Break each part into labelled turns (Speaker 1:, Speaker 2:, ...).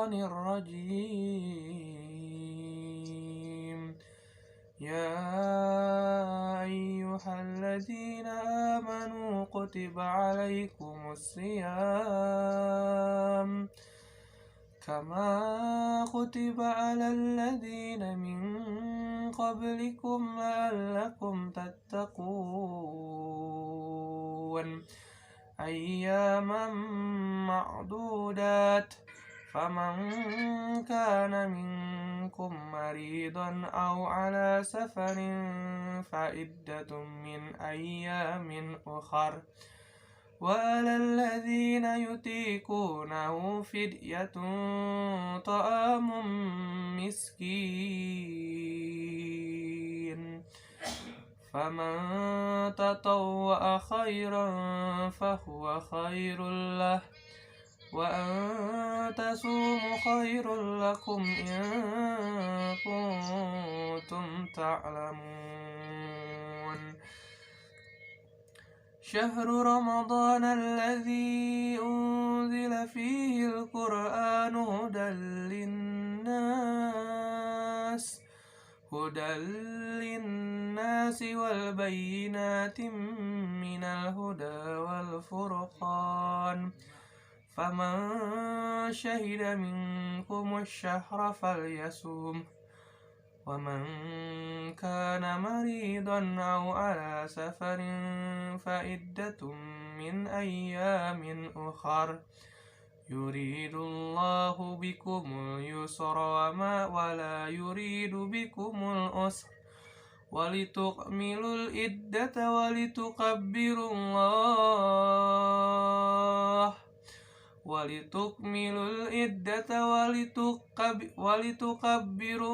Speaker 1: الشيطان الرجيم. يا أيها الذين آمنوا كتب عليكم الصيام كما كتب على الذين من قبلكم لعلكم تتقون أياما معدودات فمن كان منكم مريضا أو على سفر فعدة من أيام أخر وعلى الذين يطيقونه فدية طعام مسكين فمن تطوع خيرا فهو خير له وأن تصوموا خير لكم إن كنتم تعلمون. شهر رمضان الذي أنزل فيه القرآن هدى للناس والبينات من الهدى والفرقان فمن شهد منكم الشهر فليصم ومن كان مريضا أو على سفر فعدة من أيام أخر يريد الله بكم اليسر ولا يريد بكم العسر ولتكملوا العدة ولتكبروا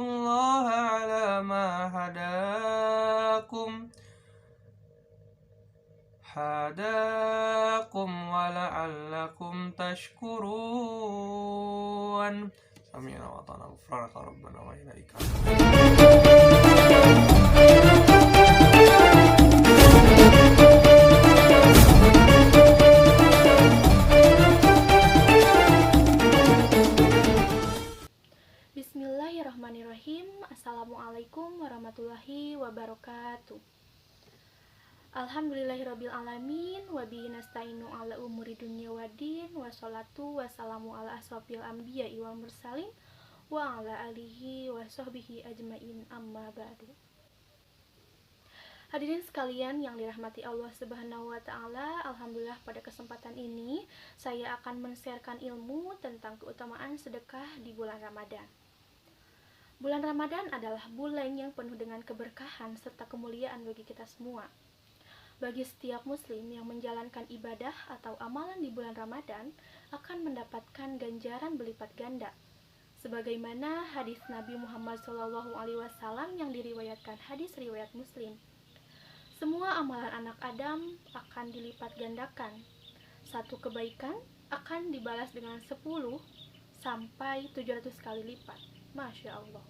Speaker 1: الله على ما هداكم ولعلكم تشكرون. سمعنا وأطعنا غفرانك ربنا وإليك
Speaker 2: Bismillahirrahmanirrahim. Assalamualaikum warahmatullahi wabarakatuh. Alhamdulillahirabbil alamin wa bihi nasta'inu ala umuri dunya waddin wassalatu wassalamu ala asrofil anbiya'i wal mursalin wa ala alihi wa sahbihi ajmain amma ba'du. Hadirin sekalian yang dirahmati Allah Subhanahu wa taala, alhamdulillah pada kesempatan ini saya akan men-sharekan ilmu tentang keutamaan sedekah di bulan Ramadan. Bulan Ramadan adalah bulan yang penuh dengan keberkahan serta kemuliaan bagi kita semua. Bagi setiap muslim yang menjalankan ibadah atau amalan di bulan Ramadan akan mendapatkan ganjaran berlipat ganda. Sebagaimana hadis Nabi Muhammad SAW yang diriwayatkan hadis riwayat Muslim. Semua amalan anak Adam akan dilipat gandakan. Satu kebaikan akan dibalas dengan 10 sampai 700 kali lipat. Masya Allah.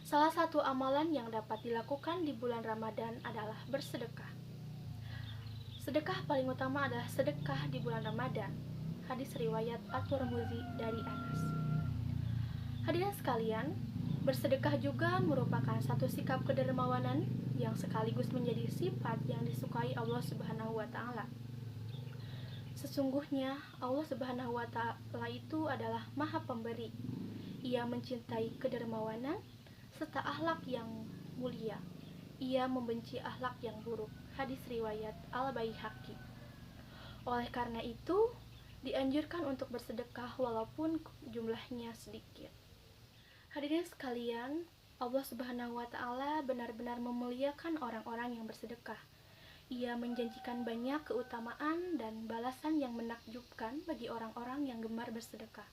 Speaker 2: Salah satu amalan yang dapat dilakukan di bulan Ramadan adalah bersedekah. Sedekah paling utama adalah sedekah di bulan Ramadan. Hadis riwayat At-Tirmidzi dari Anas. Hadirin sekalian, bersedekah juga merupakan satu sikap kedermawanan yang sekaligus menjadi sifat yang disukai Allah Subhanahu wa taala. Sesungguhnya Allah Subhanahu wa taala itu adalah Maha Pemberi. Ia mencintai kedermawanan serta akhlak yang mulia. Ia membenci akhlak yang buruk. Hadis riwayat Al-Baihaqi. Oleh karena itu, dianjurkan untuk bersedekah walaupun jumlahnya sedikit. Hadirin sekalian, Allah Subhanahu wa taala benar-benar memuliakan orang-orang yang bersedekah. Ia menjanjikan banyak keutamaan dan balasan yang menakjubkan bagi orang-orang yang gemar bersedekah.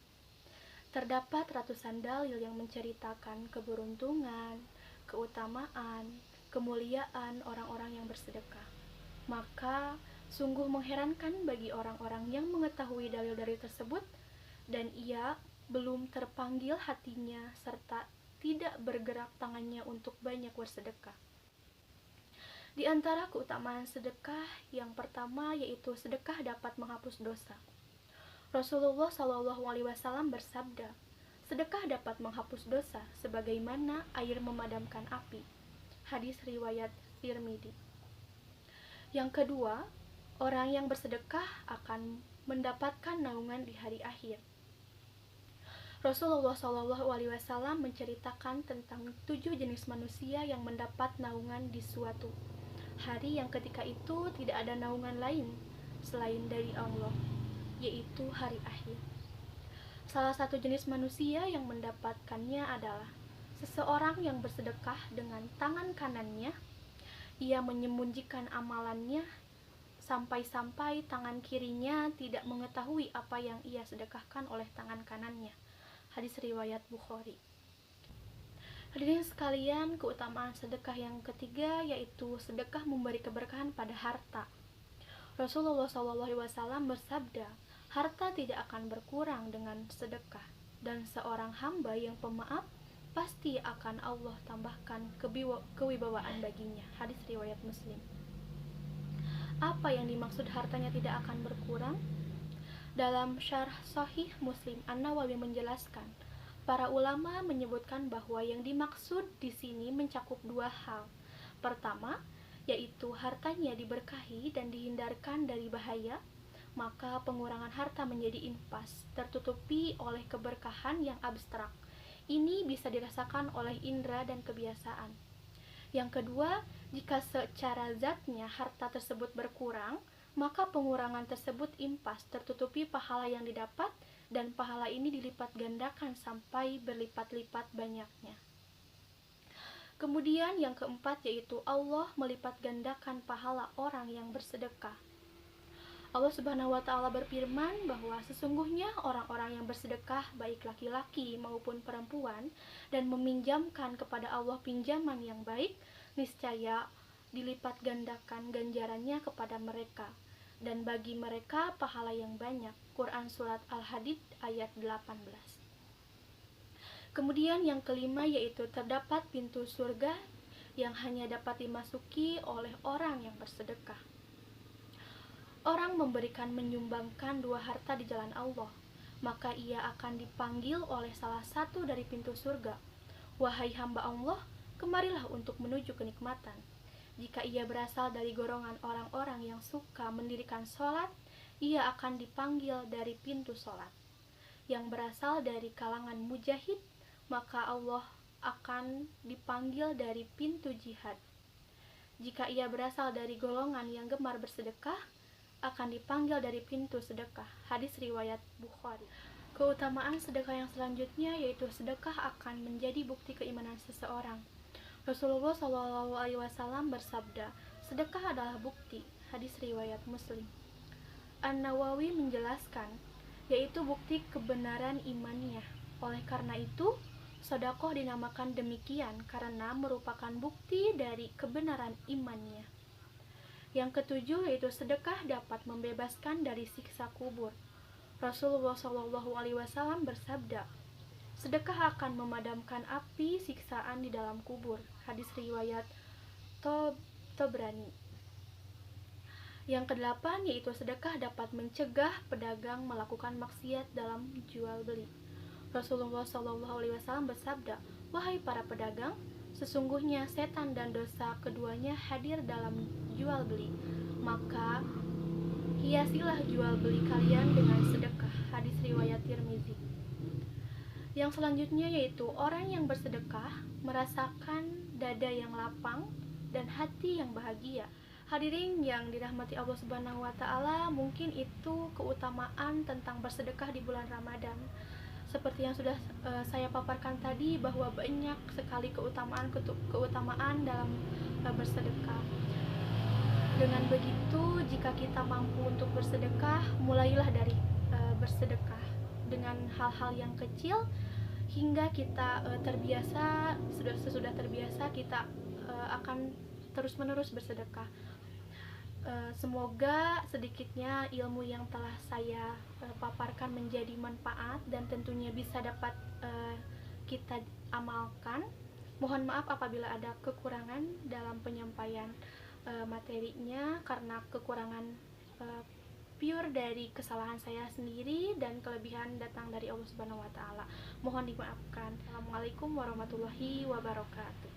Speaker 2: Terdapat ratusan dalil yang menceritakan keberuntungan, keutamaan, kemuliaan orang-orang yang bersedekah. Maka, sungguh mengherankan bagi orang-orang yang mengetahui dalil-dalil tersebut dan ia belum terpanggil hatinya serta tidak bergerak tangannya untuk banyak bersedekah. Di antara keutamaan sedekah yang pertama yaitu sedekah dapat menghapus dosa. Rasulullah SAW bersabda, sedekah dapat menghapus dosa sebagaimana air memadamkan api. Hadis riwayat Tirmidzi. Yang kedua, orang yang bersedekah akan mendapatkan naungan di hari akhir. Rasulullah SAW menceritakan tentang 7 jenis manusia yang mendapat naungan di suatu hari yang ketika itu tidak ada naungan lain selain dari Allah, yaitu hari akhir. Salah satu jenis manusia yang mendapatkannya adalah seseorang yang bersedekah dengan tangan kanannya. Ia menyembunyikan amalannya sampai-sampai tangan kirinya tidak mengetahui apa yang ia sedekahkan oleh tangan kanannya. Hadis riwayat Bukhari. Hadirin sekalian, keutamaan sedekah yang ketiga yaitu sedekah memberi keberkahan pada harta. Rasulullah SAW bersabda, harta tidak akan berkurang dengan sedekah, dan seorang hamba yang pemaaf pasti akan Allah tambahkan kewibawaan baginya. Hadis riwayat Muslim. Apa yang dimaksud hartanya tidak akan berkurang? Dalam syarah Sahih Muslim, An-Nawawi menjelaskan, para ulama menyebutkan bahwa yang dimaksud di sini mencakup 2 hal. Pertama, yaitu hartanya diberkahi dan dihindarkan dari bahaya, maka pengurangan harta menjadi impas, tertutupi oleh keberkahan yang abstrak. Ini bisa dirasakan oleh indera dan kebiasaan. Yang kedua, jika secara zatnya harta tersebut berkurang, maka pengurangan tersebut impas, tertutupi pahala yang didapat, dan pahala ini dilipat gandakan sampai berlipat-lipat banyaknya. Kemudian yang keempat yaitu Allah melipat gandakan pahala orang yang bersedekah. Allah Subhanahu wa Ta'ala berfirman bahwa sesungguhnya orang-orang yang bersedekah, baik laki-laki maupun perempuan, dan meminjamkan kepada Allah pinjaman yang baik, niscaya dilipat gandakan ganjarannya kepada mereka, dan bagi mereka pahala yang banyak. Quran Surat Al-Hadid ayat 18. Kemudian yang kelima yaitu terdapat pintu surga yang hanya dapat dimasuki oleh orang yang bersedekah. Orang memberikan menyumbangkan 2 harta di jalan Allah, maka ia akan dipanggil oleh salah satu dari pintu surga. Wahai hamba Allah, kemarilah untuk menuju kenikmatan. Jika ia berasal dari golongan orang-orang yang suka mendirikan sholat, ia akan dipanggil dari pintu sholat. Yang berasal dari kalangan mujahid, maka Allah akan dipanggil dari pintu jihad. Jika ia berasal dari golongan yang gemar bersedekah, akan dipanggil dari pintu sedekah. Hadis riwayat Bukhari. Keutamaan sedekah yang selanjutnya yaitu sedekah akan menjadi bukti keimanan seseorang. Rasulullah SAW bersabda, sedekah adalah bukti. Hadis riwayat Muslim. An-Nawawi menjelaskan, yaitu bukti kebenaran imannya. Oleh karena itu, sedekah dinamakan demikian karena merupakan bukti dari kebenaran imannya. Yang ketujuh yaitu sedekah dapat membebaskan dari siksa kubur. Rasulullah SAW bersabda, sedekah akan memadamkan api siksaan di dalam kubur. Hadis riwayat Tabrani. Yang kedelapan yaitu sedekah dapat mencegah pedagang melakukan maksiat dalam jual beli. Rasulullah SAW bersabda, wahai para pedagang, sesungguhnya setan dan dosa keduanya hadir dalam jual beli, maka hiasilah jual beli kalian dengan sedekah. Hadis riwayat Tirmidzi. Yang selanjutnya yaitu orang yang bersedekah merasakan dada yang lapang dan hati yang bahagia. Hadirin yang dirahmati Allah Subhanahu wa Ta'ala, mungkin itu keutamaan tentang bersedekah di bulan Ramadan. Seperti yang sudah saya paparkan tadi, bahwa banyak sekali keutamaan dalam bersedekah. Dengan begitu, jika kita mampu untuk bersedekah, mulailah dari bersedekah dengan hal-hal yang kecil hingga kita terbiasa. Sesudah terbiasa, kita akan terus-menerus bersedekah. Semoga sedikitnya ilmu yang telah saya paparkan menjadi manfaat dan tentunya bisa dapat kita amalkan. Mohon maaf apabila ada kekurangan dalam penyampaian materinya karena kekurangan pure dari kesalahan saya sendiri, dan kelebihan datang dari Allah Subhanahu wa taala. Mohon dimaafkan. Assalamualaikum warahmatullahi wabarakatuh.